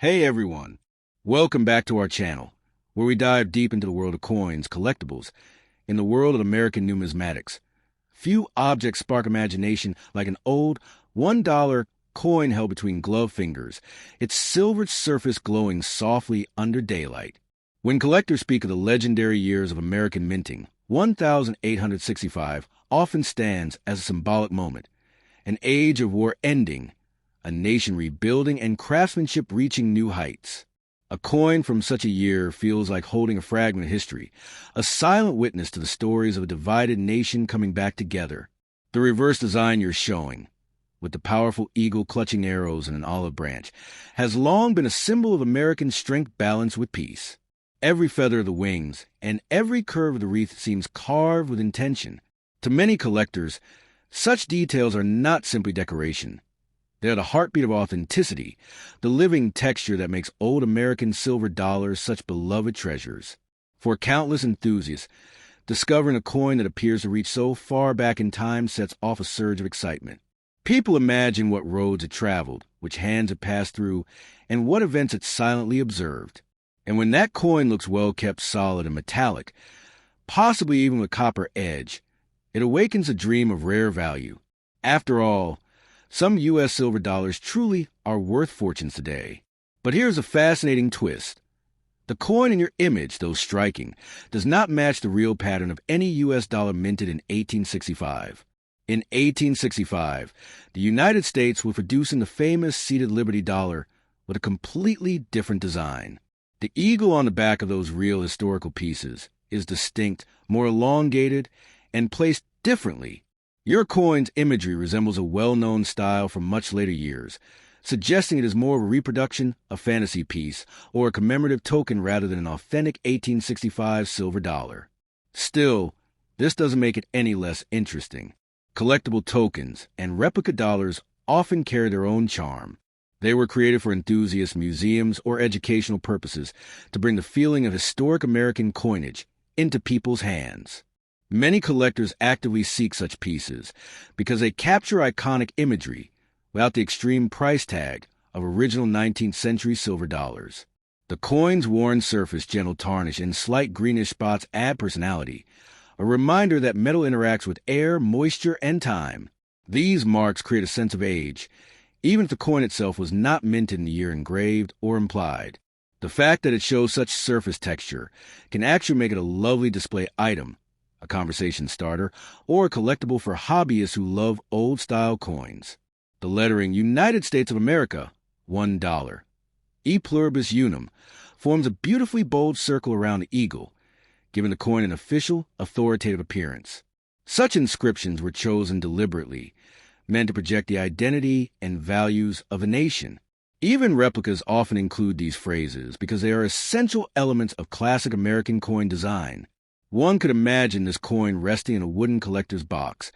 Hey everyone, welcome back to our channel, where we dive deep into the world of coins, collectibles, in the world of American numismatics. Few objects spark imagination like an old $1 coin held between glove fingers, its silvered surface glowing softly under daylight. When collectors speak of the legendary years of American minting, 1865 often stands as a symbolic moment, an age of war ending, a nation rebuilding, and craftsmanship reaching new heights. A coin from such a year feels like holding a fragment of history, a silent witness to the stories of a divided nation coming back together. The reverse design you're showing, with the powerful eagle clutching arrows and an olive branch, has long been a symbol of American strength balanced with peace. Every feather of the wings and every curve of the wreath seems carved with intention. To many collectors, such details are not simply decoration. They're the heartbeat of authenticity, the living texture that makes old American silver dollars such beloved treasures. For countless enthusiasts, discovering a coin that appears to reach so far back in time sets off a surge of excitement. People imagine what roads it traveled, which hands it passed through, and what events it silently observed. And when that coin looks well kept, solid, and metallic, possibly even with copper edge, it awakens a dream of rare value. After all, some U.S. silver dollars truly are worth fortunes today. But here's a fascinating twist. The coin in your image, though striking, does not match the real pattern of any U.S. dollar minted in 1865. In 1865, the United States was producing the famous seated Liberty dollar with a completely different design. The eagle on the back of those real historical pieces is distinct, more elongated, and placed differently. Your coin's imagery resembles a well-known style from much later years, suggesting it is more of a reproduction, a fantasy piece, or a commemorative token rather than an authentic 1865 silver dollar. Still, this doesn't make it any less interesting. Collectible tokens and replica dollars often carry their own charm. They were created for enthusiasts, museums, or educational purposes to bring the feeling of historic American coinage into people's hands. Many collectors actively seek such pieces because they capture iconic imagery without the extreme price tag of original 19th century silver dollars. The coin's worn surface, gentle tarnish, and slight greenish spots add personality, a reminder that metal interacts with air, moisture, and time. These marks create a sense of age, even if the coin itself was not minted in the year engraved or implied. The fact that it shows such surface texture can actually make it a lovely display item, a conversation starter, or a collectible for hobbyists who love old-style coins. The lettering United States of America, $1, E pluribus unum, forms a beautifully bold circle around the eagle, giving the coin an official, authoritative appearance. Such inscriptions were chosen deliberately, meant to project the identity and values of a nation. Even replicas often include these phrases because they are essential elements of classic American coin design. One could imagine this coin resting in a wooden collector's box,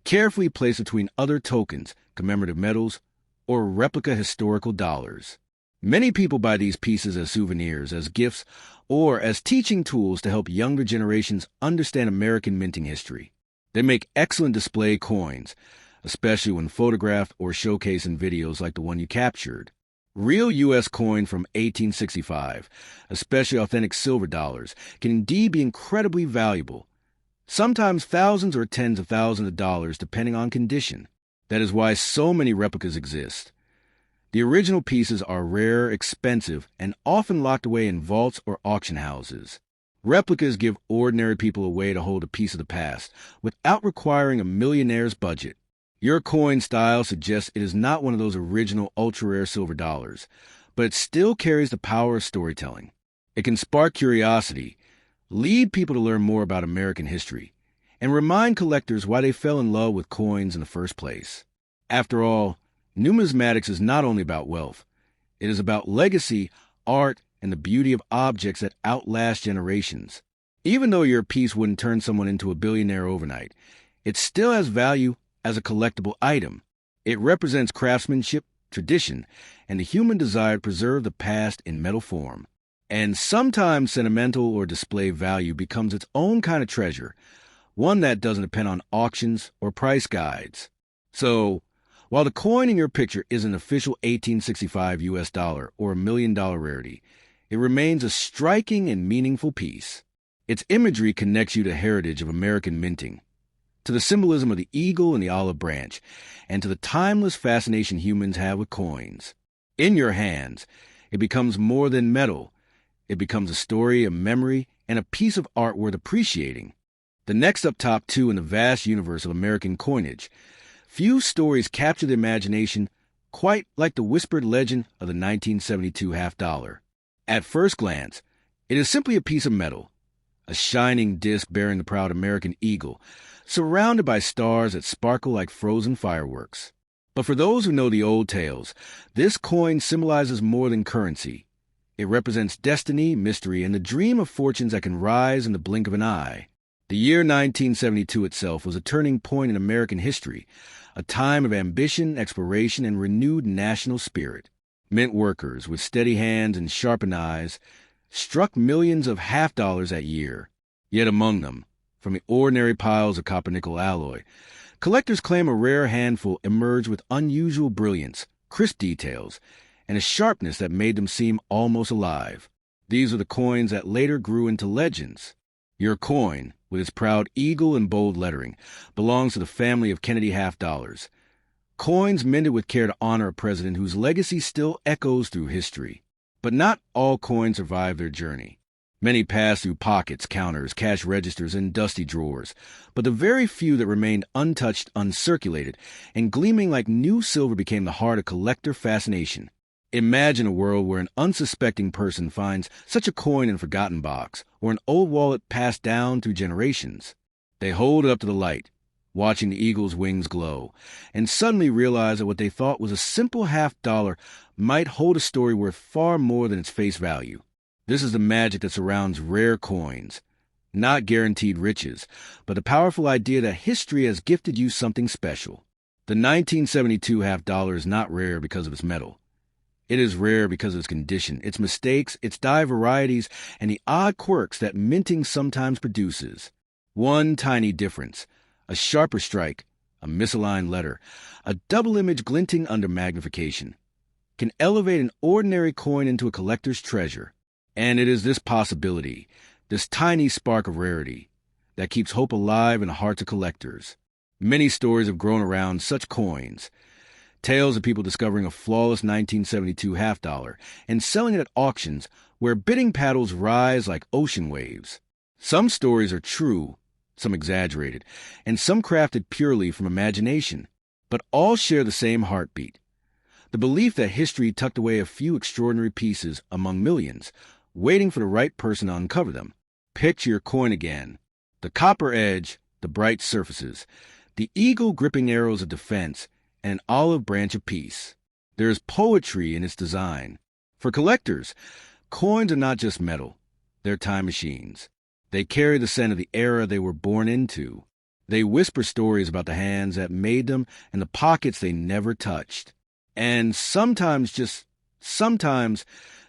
carefully placed between other tokens, commemorative medals, or replica historical dollars. Many people buy these pieces as souvenirs, as gifts, or as teaching tools to help younger generations understand American minting history. They make excellent display coins, especially when photographed or showcased in videos like the one you captured. Real U.S. coin from 1865, especially authentic silver dollars, can indeed be incredibly valuable, sometimes thousands or tens of thousands of dollars depending on condition. That is why so many replicas exist. The original pieces are rare, expensive, and often locked away in vaults or auction houses. Replicas give ordinary people a way to hold a piece of the past without requiring a millionaire's budget. Your coin style suggests it is not one of those original ultra-rare silver dollars, but it still carries the power of storytelling. It can spark curiosity, lead people to learn more about American history, and remind collectors why they fell in love with coins in the first place. After all, numismatics is not only about wealth. It is about legacy, art, and the beauty of objects that outlast generations. Even though your piece wouldn't turn someone into a billionaire overnight, it still has value as a collectible item. It represents craftsmanship, tradition, and the human desire to preserve the past in metal form. And sometimes sentimental or display value becomes its own kind of treasure, one that doesn't depend on auctions or price guides. So, While the coin in your picture is an official 1865 US dollar or $1 million rarity, it remains a striking and meaningful piece. Its imagery connects you to the heritage of American minting, to the symbolism of the eagle and the olive branch, and to the timeless fascination humans have with coins. In your hands, it becomes more than metal. It becomes a story, a memory, and a piece of art worth appreciating. The next up top two in the vast universe of American coinage. Few stories capture the imagination quite like the whispered legend of the 1972 half dollar. At first glance, it is simply a piece of metal, a shining disc bearing the proud American eagle, surrounded by stars that sparkle like frozen fireworks. But for those who know the old tales, this coin symbolizes more than currency. It represents destiny, mystery, and the dream of fortunes that can rise in the blink of an eye. The year 1972 itself was a turning point in American history, a time of ambition, exploration, and renewed national spirit. Mint workers, with steady hands and sharpened eyes, struck millions of half-dollars that year. Yet among them, from the ordinary piles of copper-nickel alloy, collectors claim a rare handful emerged with unusual brilliance, crisp details, and a sharpness that made them seem almost alive. These were the coins that later grew into legends. Your coin, with its proud eagle and bold lettering, belongs to the family of Kennedy half-dollars. Coins minted with care to honor a president whose legacy still echoes through history. But not all coins survive their journey. Many pass through pockets, counters, cash registers, and dusty drawers, but the very few that remained untouched, uncirculated, and gleaming like new silver became the heart of collector fascination. Imagine a world where an unsuspecting person finds such a coin in a forgotten box, or an old wallet passed down through generations. They hold it up to the light, watching the eagle's wings glow, and suddenly realize that what they thought was a simple half-dollar might hold a story worth far more than its face value. This is the magic that surrounds rare coins. Not guaranteed riches, but the powerful idea that history has gifted you something special. The 1972 half-dollar is not rare because of its metal. It is rare because of its condition, its mistakes, its dye varieties, and the odd quirks that minting sometimes produces. One tiny difference, a sharper strike, a misaligned letter, a double image glinting under magnification, can elevate an ordinary coin into a collector's treasure. And it is this possibility, this tiny spark of rarity, that keeps hope alive in the hearts of collectors. Many stories have grown around such coins. Tales of people discovering a flawless 1972 half-dollar and selling it at auctions where bidding paddles rise like ocean waves. Some stories are true, some exaggerated, and some crafted purely from imagination, but all share the same heartbeat. The belief that history tucked away a few extraordinary pieces among millions, waiting for the right person to uncover them. Picture your coin again. The copper edge, the bright surfaces, the eagle gripping arrows of defense, and an olive branch of peace. There is poetry in its design. For collectors, coins are not just metal. They're time machines. They carry the scent of the era they were born into. They whisper stories about the hands that made them and the pockets they never touched. And sometimes, just sometimes,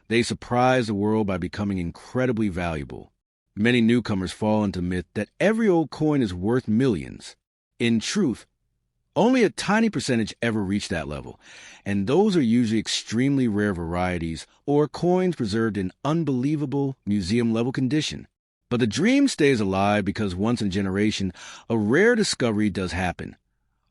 they surprise the world by becoming incredibly valuable. Many newcomers fall into the myth that every old coin is worth millions. In truth, only a tiny percentage ever reach that level, and those are usually extremely rare varieties or coins preserved in unbelievable museum-level condition. But the dream stays alive because once in a generation, a rare discovery does happen.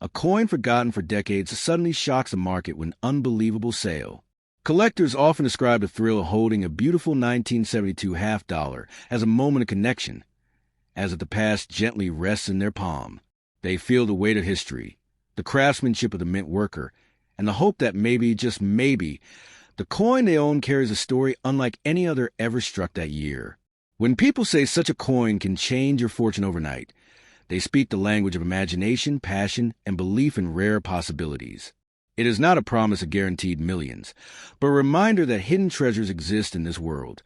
A coin forgotten for decades suddenly shocks the market with an unbelievable sale. Collectors often describe the thrill of holding a beautiful 1972 half-dollar as a moment of connection, as if the past gently rests in their palm. They feel the weight of history, the craftsmanship of the mint worker, and the hope that maybe, just maybe, the coin they own carries a story unlike any other ever struck that year. When people say such a coin can change your fortune overnight, they speak the language of imagination, passion, and belief in rare possibilities. It is not a promise of guaranteed millions, but a reminder that hidden treasures exist in this world,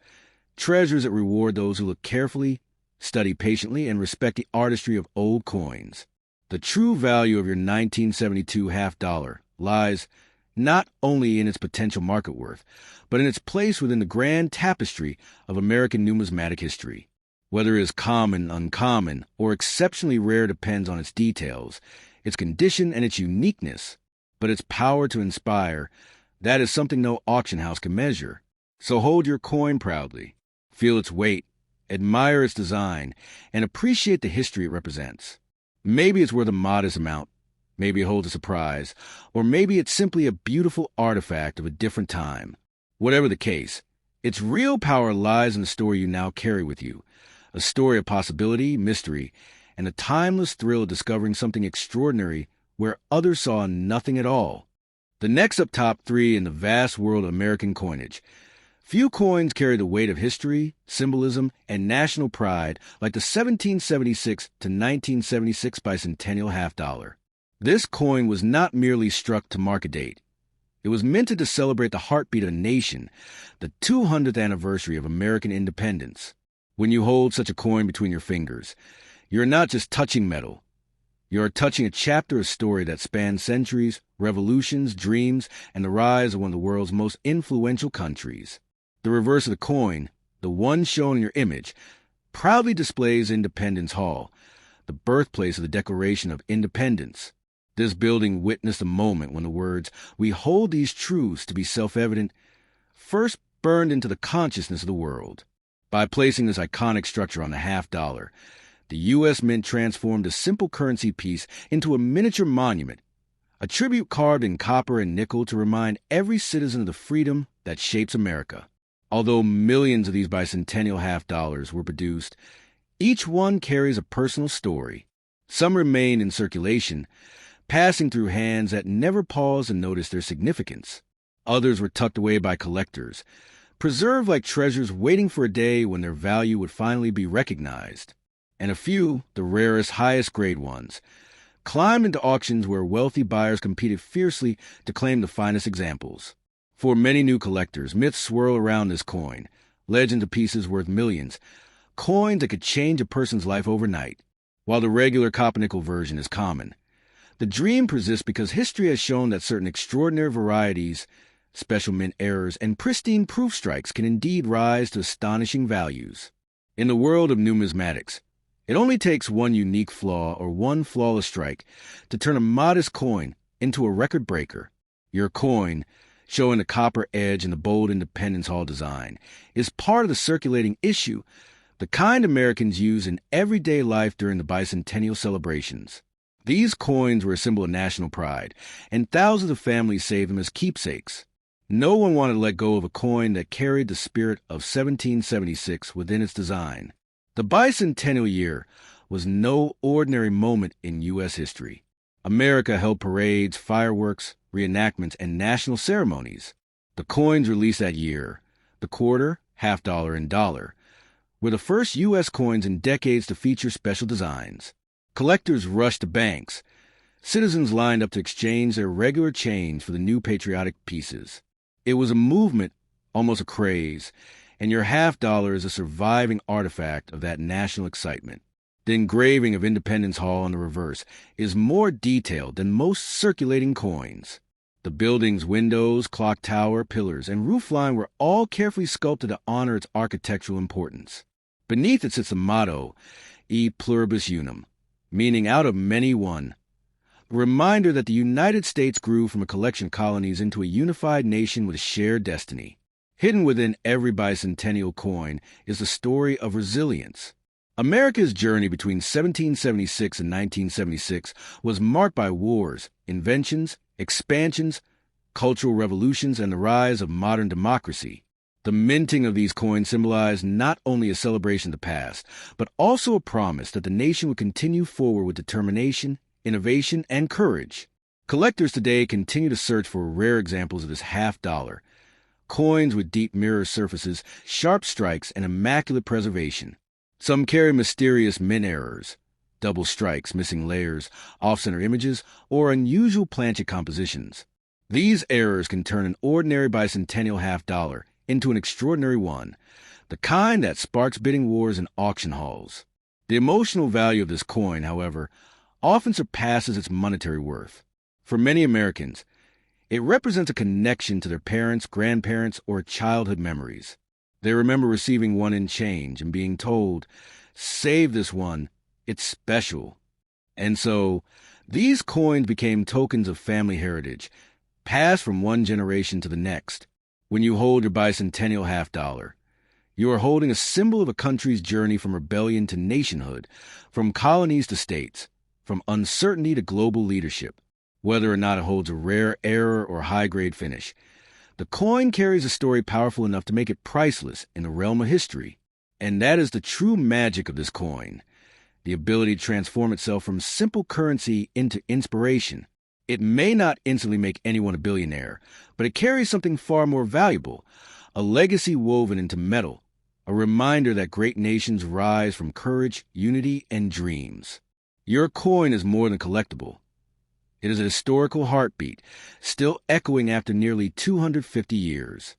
treasures that reward those who look carefully, study patiently, and respect the artistry of old coins. The true value of your 1972 half-dollar lies not only in its potential market worth, but in its place within the grand tapestry of American numismatic history. Whether it is common, uncommon, or exceptionally rare depends on its details, its condition, and its uniqueness. but its power to inspire, that is something no auction house can measure. So hold your coin proudly, feel its weight, admire its design, and appreciate the history it represents. Maybe it's worth a modest amount, maybe it holds a surprise, or maybe it's simply a beautiful artifact of a different time. Whatever the case, its real power lies in the story you now carry with you, a story of possibility, mystery, and a timeless thrill of discovering something extraordinary where others saw nothing at all. The next up top 3 in the vast world of American coinage. Few coins carry the weight of history, symbolism, and national pride like the 1776 to 1976 bicentennial half-dollar. This coin was not merely struck to mark a date. It was minted to celebrate the heartbeat of a nation, the 200th anniversary of American independence. When you hold such a coin between your fingers, you're not just touching metal. You're touching a chapter of story that spans centuries, revolutions, dreams, and the rise of one of the world's most influential countries. The reverse of the coin, the one shown in your image, proudly displays Independence Hall, the birthplace of the Declaration of Independence. This building witnessed a moment when the words, "We hold these truths to be self-evident," first burned into the consciousness of the world. By placing this iconic structure on the half-dollar, the U.S. Mint transformed a simple currency piece into a miniature monument, a tribute carved in copper and nickel to remind every citizen of the freedom that shapes America. Although millions of these bicentennial half-dollars were produced, each one carries a personal story. Some remain in circulation, passing through hands that never pause and notice their significance. Others were tucked away by collectors, preserved like treasures waiting for a day when their value would finally be recognized. And a few, the rarest, highest-grade ones, climbed into auctions where wealthy buyers competed fiercely to claim the finest examples. For many new collectors, myths swirl around this coin, legends of pieces worth millions, coins that could change a person's life overnight. While the regular copper-nickel version is common, the dream persists because history has shown that certain extraordinary varieties, special mint errors, and pristine proof strikes can indeed rise to astonishing values. In the world of numismatics, it only takes one unique flaw or one flawless strike to turn a modest coin into a record breaker. Your coin, showing the copper edge and the bold Independence Hall design, is part of the circulating issue, the kind Americans use in everyday life during the bicentennial celebrations. These coins were a symbol of national pride, and thousands of families saved them as keepsakes. No one wanted to let go of a coin that carried the spirit of 1776 within its design. The bicentennial year was no ordinary moment in U.S. history. America held parades, fireworks, reenactments, and national ceremonies. The coins released that year, the quarter, half-dollar, and dollar, were the first U.S. coins in decades to feature special designs. Collectors rushed to banks. Citizens lined up to exchange their regular change for the new patriotic pieces. It was a movement, almost a craze, and your half-dollar is a surviving artifact of that national excitement. The engraving of Independence Hall on the reverse is more detailed than most circulating coins. The building's windows, clock tower, pillars, and roofline were all carefully sculpted to honor its architectural importance. Beneath it sits the motto, E pluribus unum, meaning out of many one. A reminder that the United States grew from a collection of colonies into a unified nation with a shared destiny. Hidden within every bicentennial coin is the story of resilience. America's journey between 1776 and 1976 was marked by wars, inventions, expansions, cultural revolutions, and the rise of modern democracy. The minting of these coins symbolized not only a celebration of the past, but also a promise that the nation would continue forward with determination, innovation, and courage. Collectors today continue to search for rare examples of this half-dollar, coins with deep mirror surfaces, sharp strikes, and immaculate preservation. Some carry mysterious mint errors, double strikes, missing layers, off-center images, or unusual planchet compositions. These errors can turn an ordinary bicentennial half-dollar into an extraordinary one, the kind that sparks bidding wars in auction halls. The emotional value of this coin, however, often surpasses its monetary worth. For many Americans, it represents a connection to their parents, grandparents, or childhood memories. They remember receiving one in change and being told, "Save this one, it's special." And so, These coins became tokens of family heritage, passed from one generation to the next. When you hold your bicentennial half-dollar, you are holding a symbol of a country's journey from rebellion to nationhood, from colonies to states, from uncertainty to global leadership. Whether or not it holds a rare error or high-grade finish, the coin carries a story powerful enough to make it priceless in the realm of history. And that is the true magic of this coin, the ability to transform itself from simple currency into inspiration. It may not instantly make anyone a billionaire, but it carries something far more valuable, a legacy woven into metal, a reminder that great nations rise from courage, unity, and dreams. Your coin is more than collectible. It is a historical heartbeat, still echoing after nearly 250 years.